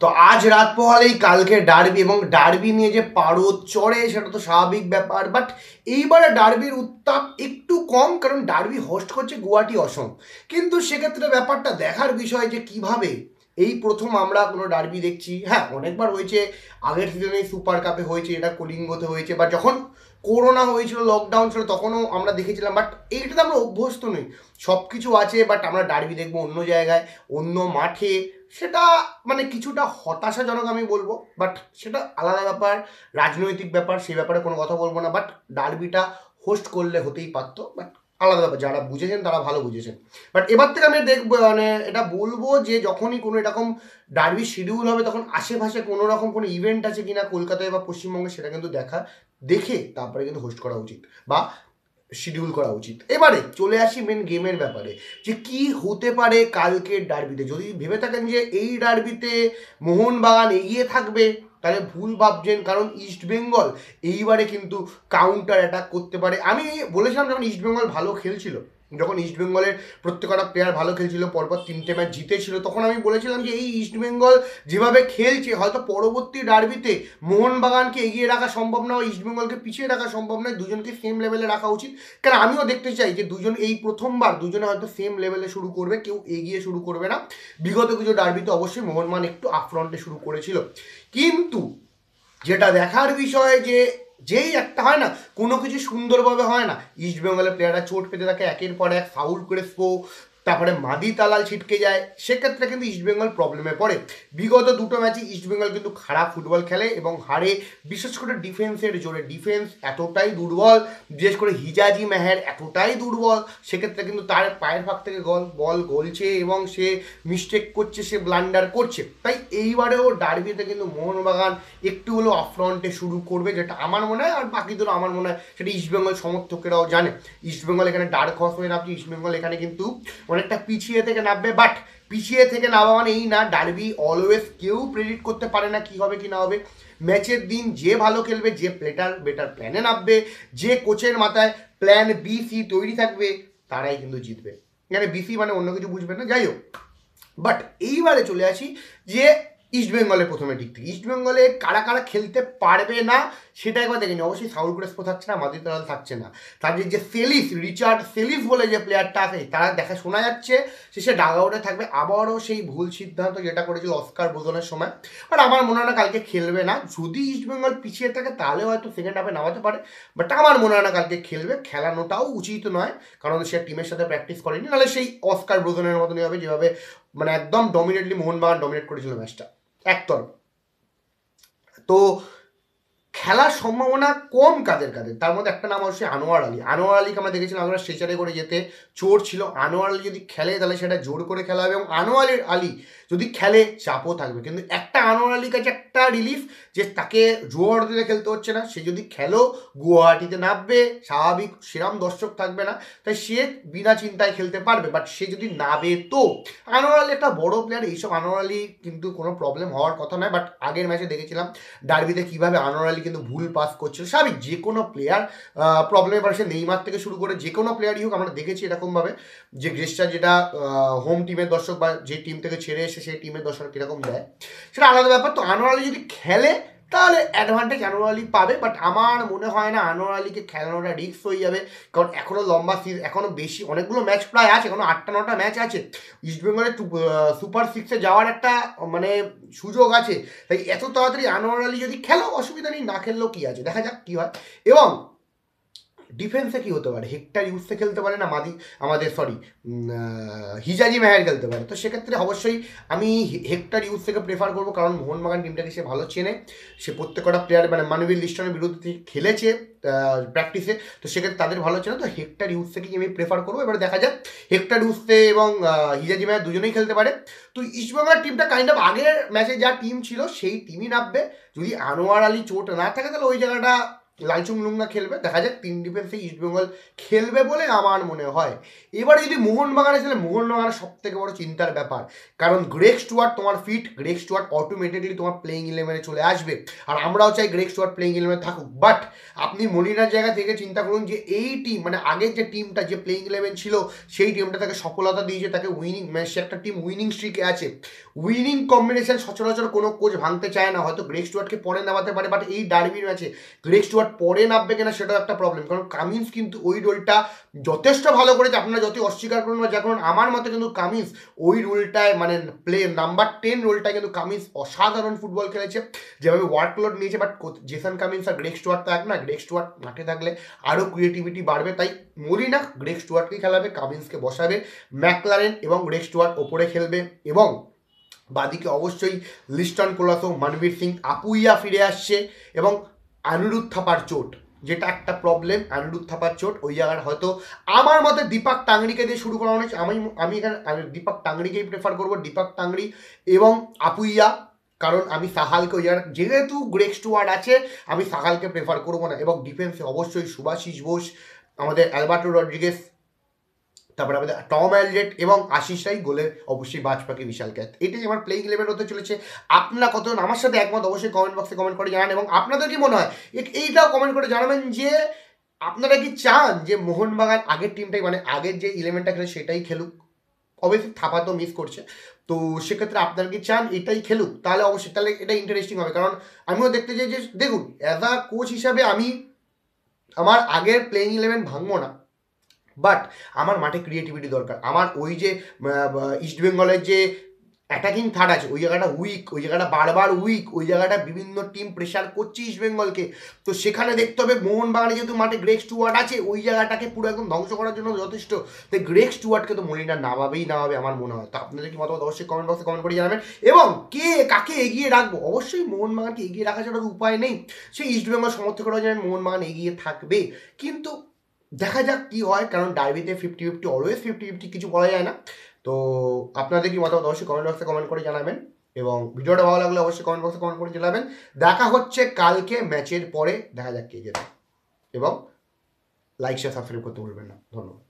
তো আজ রাত পোহালেই কালকে ডার্বি, এবং ডার্বি নিয়ে যে পারদ চড়ে সেটা তো স্বাভাবিক ব্যাপার। বাট এইবারে ডার্বির উত্তাপ একটু কম, কারণ ডার্বি হোস্ট করছে গুয়াহাটি অসম। কিন্তু সেক্ষেত্রে ব্যাপারটা দেখার বিষয় যে কিভাবে এই প্রথম আমরা কোনো ডার্বি দেখছি। হ্যাঁ, অনেকবার হয়েছে, আগের সিজনে সুপার কাপে হয়েছে, এটা কলিঙ্গতে হয়েছে, বা যখন করোনা হয়েছিল, লকডাউন ছিল, তখনও আমরা দেখেছিলাম। বাট এইটাতে আমরা অভ্যস্ত নই। সব কিছু আছে, বাট আমরা ডার্বি দেখবো অন্য জায়গায়, অন্য মাঠে। সেটা মানে কিছুটা হতাশাজনক আমি বলবো, বাট সেটা আলাদা ব্যাপার, রাজনৈতিক ব্যাপার, সেই ব্যাপারে কোনো কথা বলবো না। বাট ডার্বিটা হোস্ট করলে হতেই পারতো, বাট আলাদা ব্যাপার, যারা বুঝেছেন তারা ভালো বুঝেছেন। বাট এবার থেকে আমি দেখবো, মানে এটা বলবো যে যখনই কোনো এরকম ডার্বি শিডিউল হবে, তখন আশেপাশে কোনো রকম কোনো ইভেন্ট আছে কিনা কলকাতায় বা পশ্চিমবঙ্গে, সেটা কিন্তু দেখে তারপরে কিন্তু হোস্ট করা উচিত বা শিডিউল করা উচিত। এবারে চলে আসি মেন গেমের ব্যাপারে, যে কি হতে পারে কালকের ডার্বিতে। যদি ভেবে থাকেন যে এই ডার্বিতে মোহনবাগান এগিয়ে থাকবে, তাহলে ভুল ভাবছেন, কারণ ইস্টবেঙ্গল এইবারে কিন্তু কাউন্টার অ্যাটাক করতে পারে। আমি বলেছিলাম যখন ইস্টবেঙ্গল ভালো খেলছিল, যখন ইস্টবেঙ্গলের প্রত্যেকটা প্লেয়ার ভালো খেলছিল, পরপর 3টে ম্যাচ জিতেছিল, তখন আমি বলেছিলাম যে এই ইস্টবেঙ্গল যেভাবে খেলছে, হয়তো পরবর্তী ডার্বিতে মোহনবাগানকে এগিয়ে রাখা সম্ভব না, ইস্টবেঙ্গলকে পিছিয়ে রাখা সম্ভব নয়, দুজনকে সেম লেভেলে রাখা উচিত। কারণ আমিও দেখতে চাই যে দুজন এই প্রথমবার দুজনে হয়তো সেম লেভেলে শুরু করবে, কেউ এগিয়ে শুরু করবে না। বিগত কিছু ডার্বিতে অবশ্যই মোহনবাগান একটু আপফ্রন্টে শুরু করেছিল, কিন্তু যেটা দেখার বিষয় যে যেই একটা হয় না, কোনো কিছু সুন্দরভাবে হয় না, ইস্টবেঙ্গলের প্লেয়াররা চোট পেতে থাকে, একের পর এক ফাউল করে তারপরে মাদি তালাল ছিটকে যায়, সেক্ষেত্রে কিন্তু ইস্টবেঙ্গল প্রবলেমে পড়ে। বিগত দুটো ম্যাচে ইস্টবেঙ্গল কিন্তু খারাপ ফুটবল খেলে এবং হারে, বিশেষ করে ডিফেন্সের জোরে। ডিফেন্স এতটাই দুর্বল, বিশেষ করে হিজাজি মেহের এতটাই দুর্বল, সেক্ষেত্রে কিন্তু তার পায়ের ফাঁক থেকে বল গলছে এবং সে মিস্টেক করছে, সে ব্লান্ডার করছে। তাই এইবারেও ডার্বিতে কিন্তু মোহনবাগান একটু হলেও আপফ্রন্টে শুরু করবে, যেটা আমার মনে হয়, আর বাকিদেরও আমার মনে হয় সেটা ইস্টবেঙ্গল সমর্থকেরাও জানে। ইস্টবেঙ্গল এখানে ডার্ক হর্স হয়ে নামছে, ইস্টবেঙ্গল এখানে কিন্তু অনেকটা পিছিয়ে থেকে নামবে। বাট পিছিয়ে থেকে নামা মানে এই না, ডার্বি অলওয়েজ কেউ প্রেডিক্ট করতে পারে না কি হবে কি না হবে। ম্যাচের দিন যে ভালো খেলবে, যে বেটার প্ল্যানে নামবে, যে কোচের মাথায় প্ল্যান বি সি তৈরি থাকবে, তারাই কিন্তু জিতবে। এখানে বিসি মানে অন্য কিছু বুঝবেন না, যাই হোক। বাট এইবারে চলে আসি যে ইস্টবেঙ্গলের প্রথমে দিক থেকে, ইস্টবেঙ্গলে কারা কারা খেলতে পারবে না সেটা একবার দেখে নি। অবশ্যই সাউল ক্রেসপো থাকছে না, মাদি তালাল থাকছে না, তাদের যে রিচার্ড সেলিস বলে যে প্লেয়ারটা আছে, তারা দেখা শোনা যাচ্ছে সে ডাগআউটে থাকবে। আবারও সেই ভুল সিদ্ধান্ত যেটা করেছিল অস্কার বোজনের সময়। বাট আমার মনে হয় না কালকে খেলবে না। যদি ইস্টবেঙ্গল পিছিয়ে থাকে তাহলে হয়তো সেকেন্ড হাফে নামাতে পারে, বাট আমার মনে হয় না কালকে খেলবে। খেলানোটাও উচিত নয়, কারণ সে টিমের সাথে প্র্যাকটিস করেনি, নাহলে সেই অস্কার ব্রোজনের মতনই হবে, যেভাবে মানে একদম ডমিনেটলি মোহনবাগান ডমিনেট করেছিল ম্যাচটা একতরফা। তো খেলার সম্ভাবনা কম কাদের কাদের, তার মধ্যে একটা নাম অবশ্যই আনোয়ার আলী। আনোয়ার আলীকে আমরা দেখেছিলাম, আমরা স্ট্রেচারে করে যেতে, চোট ছিল। আনোয়ার আলী যদি খেলে তাহলে সেটা জোর করে খেলা হবে, এবং আনোয়ার আলী যদি খেলে চাপও থাকবে। কিন্তু একটা আনোয়ার আলীর কাছে একটা রিলিফ, যে তাকে গুয়াহাটিতে খেলতে হচ্ছে না, সে যদি খেলো গুয়াহাটিতে নামবে, স্বাভাবিক সেরাম দর্শক থাকবে না, তাই সে বিনা চিন্তায় খেলতে পারবে। বাট সে যদি নামে, তো আনোয়ার আলী একটা বড় প্লেয়ার, এইসব আনোয়ার আলী কিন্তু কোনো প্রবলেম হওয়ার কথা নয়। বাট আগের ম্যাচে দেখেছিলাম ডার্বিতে কীভাবে আনোয়ার আলী কিন্তু ভুল পাস করছিল। স্বাভাবিক, যে কোনো প্লেয়ার প্রবলেমে পারে, সে নেইমার থেকে শুরু করে যে কোনো প্লেয়ারই হোক। আমরা দেখেছি এরকমভাবে যে গ্রেসটা যেটা হোম টিমের দর্শক বা যে টিম থেকে ছেড়ে এসে সেই টিমের দর্শক কীরকম দেয়, সেটা আলাদা ব্যাপার। তো আনোয়ার আলী যদি খেলে তাহলে অ্যাডভান্টেজ আনোয়ার আলী পাবে, বাট আমার মনে হয় না আনোয়ার আলীকে খেলানোটা রিস্ক হয়ে যাবে। কারণ এখনও লম্বা সিরিজ, এখনও বেশি অনেকগুলো ম্যাচ প্রায় আছে, এখনও 8টা-9টা ম্যাচ আছে। ইস্টবেঙ্গলের সুপার 6-এ যাওয়ার একটা মানে সুযোগ আছে। তাই এত তাড়াতাড়ি আনোয়ার আলী যদি খেলো অসুবিধা নেই, না খেললেও কী আছে, দেখা যাক কী হয়। এবং ডিফেন্সে কী হতে পারে, হেক্টর ইউসে খেলতে পারে না, হিজাজি মেহের খেলতে পারে। তো সেক্ষেত্রে অবশ্যই আমি হেক্টর ইউসকে প্রেফার করবো, কারণ মোহনবাগান টিমটাকে সে ভালো চেনে। সে প্রত্যেকটা প্লেয়ার মানে মানবীর লিস্টনের বিরুদ্ধে খেলেছে প্র্যাকটিসে, তো সেক্ষেত্রে তাদের ভালো চেনে। তো হেক্টর ইউসকেই আমি প্রেফার করবো। এবার দেখা যাক, হেক্টর ইউসে এবং হিজাজি মেহের দুজনেই খেলতে পারে। তো ইস্টবেঙ্গলের টিমটা কাইন্ড অফ আগের ম্যাচে যা টিম ছিল সেই টিমই নামবে। যদি আনোয়ার আলী চোট না থাকে তাহলে ওই জায়গাটা লালচুংলুঙ্গা খেলবে, দেখা যাক 3 ডিফেন্সে ইস্টবেঙ্গল খেলবে বলে আমার মনে হয়। এবারে যদি মোহনবাগানে ছেলে, মোহনবাগানের সব থেকে বড় চিন্তার ব্যাপার, কারণ গ্রেগ স্টুয়ার্ট তোমার ফিট, গ্রেগ স্টুয়ার্ট অটোমেটিকলি তোমার প্লেইং ইলেভেনে চলে আসবে, আর আমরাও চাই গ্রেগ স্টুয়ার্ট প্লেইং ইলেভেনে থাকুক। বাট আপনি মলিনার জায়গা থেকে চিন্তা করুন যে এই টিম, মানে আগের যে টিমটা, যে প্লেইং ইলেভেন ছিল, সেই টিমটা তাকে সফলতা দিয়েছে, তাকে উইনিং, মানে সে একটা টিম উইনিং স্ট্রিকে আছে। উইনিং কম্বিনেশন সচরাচর কোনো কোচ ভাঙতে চায় না, হয়তো গ্রেগ স্টুয়ার্টকে পরে নামাতে পারে, বাট এই ডার্বির ম্যাচে গ্রেগ স্টুয়ার্ট পরে নামবে কিনা সেটাও একটা প্রবলেম, কারণ কামিন্স কিন্তু ওই রোলটা যথেষ্ট ভালো করেছে। আপনারা যতই অস্বীকার করুন বা যা করুন, আমার মতে কিন্তু কামিন্স ওই রোলটায়, মানে নাম্বার 10 রোলটায় কিন্তু কামিন্স অসাধারণ ফুটবল খেলেছে, যেভাবে ওয়ার্কলোড নিয়েছে। বাট জেসন কামিন্স আর গ্রেগ স্টুয়ার্ট তো এক না, গ্রেগ স্টুয়ার্ট মাঠে থাকলে আরও ক্রিয়েটিভিটি বাড়বে, তাই মলিনা গ্রেগ স্টুয়ার্টকেই খেলাবে, কামিন্সকে বসাবে, ম্যাকলারেন এবং গ্রেগ স্টুয়ার্ট ওপরে খেলবে, এবং বাদিকে অবশ্যই লিস্টন কোলাসো, মনবীর সিং, আপুইয়া ফিরে আসছে, এবং অনিরুদ্ধ থাপার চোট, যেটা একটা প্রবলেম, অনিরুদ্ধ থাপার চোট, ওই জায়গায় হয়তো আমার মতে দীপক টাংরিকে দিয়ে শুরু করা হয়েছে। আমি এখানে দীপক টাংরিকেই প্রেফার করবো, দীপক টাংরি এবং আপুইয়া, কারণ আমি সাহালকে ওই জায়গায়, যেহেতু গ্রেগ স্টুয়ার্ট আছে, আমি সাহালকে প্রেফার করবো না। এবং ডিফেন্সে অবশ্যই সুভাশিস বোস, আমাদের অ্যালবার্টো রড্রিগেস, তারপরে আমাদের টম অ্যালডেট এবং আশিস রাই, গোলে অবশ্যই বাজপাখি, বিশাল ক্যাথ। এটাই আমার প্লেইং ইলেভেন হতে চলেছে। আপনারা কতজন আমার সাথে একমত অবশ্যই কমেন্ট বক্সে কমেন্ট করে জানান, এবং আপনাদের কি মনে হয় এইটাও কমেন্ট করে জানাবেন যে আপনারা কি চান যে মোহনবাগান আগের টিমটাই, মানে আগের যে ইলেভেনটা খেলে সেটাই খেলুক। অবশ্যই থাপা তো মিস করছে, তো সেক্ষেত্রে আপনারা কি চান এটাই খেলুক? তাহলে অবশ্যই, তাহলে এটা ইন্টারেস্টিং হবে, কারণ আমিও দেখতে চাই যে, দেখুন অ্যাজ আ কোচ হিসাবে আমি আমার আগের প্লেইং ইলেভেন ভাঙবো না, বাট আমার মাঠে ক্রিয়েটিভিটি দরকার। আমার ওই যে ইস্টবেঙ্গলের যে অ্যাটাকিং থার্ড আছে, ওই জায়গাটা উইক, ওই জায়গাটা বারবার উইক, ওই জায়গাটা বিভিন্ন টিম প্রেশার করছে ইস্টবেঙ্গলকে, তো সেখানে দেখতে হবে মোহনবাগানে যেহেতু মাঠে গ্রেগ স্টুয়ার্ট আছে, ওই জায়গাটাকে পুরো একদম ধ্বংস করার জন্য যথেষ্ট, তাই গ্রেগ স্টুয়ার্টকে তো মলিনা নামাবেই আমার মনে হয়। তো আপনাদের কি মতামত অবশ্যই কমেন্ট বক্সে কমেন্ট করে জানাবেন, এবং কাকে এগিয়ে রাখবো, অবশ্যই মোহনবাগানকে এগিয়ে রাখা ছাড়া উপায় নেই। সেই ইস্টবেঙ্গল সমর্থকরাও জানেন মোহনবাগান এগিয়ে থাকবে, কিন্তু দেখা যাক কি হয়, কারণ ডার্বিতে 50-50, অলওয়েজ 50-50, কিছু বলা যায় না। তো আপনাদের কি মতামত অবশ্যই কমেন্ট বক্সে কমেন্ট করে জানাবেন, এবং ভিডিওটা ভালো লাগলে অবশ্যই কমেন্ট বক্সে কমেন্ট করে জানাবেন। দেখা হচ্ছে কালকে ম্যাচের পরে, দেখা যাক কে জেতে, এবং লাইক শেয়ার সাবস্ক্রাইব করতে ভুলবেন না। ধন্যবাদ।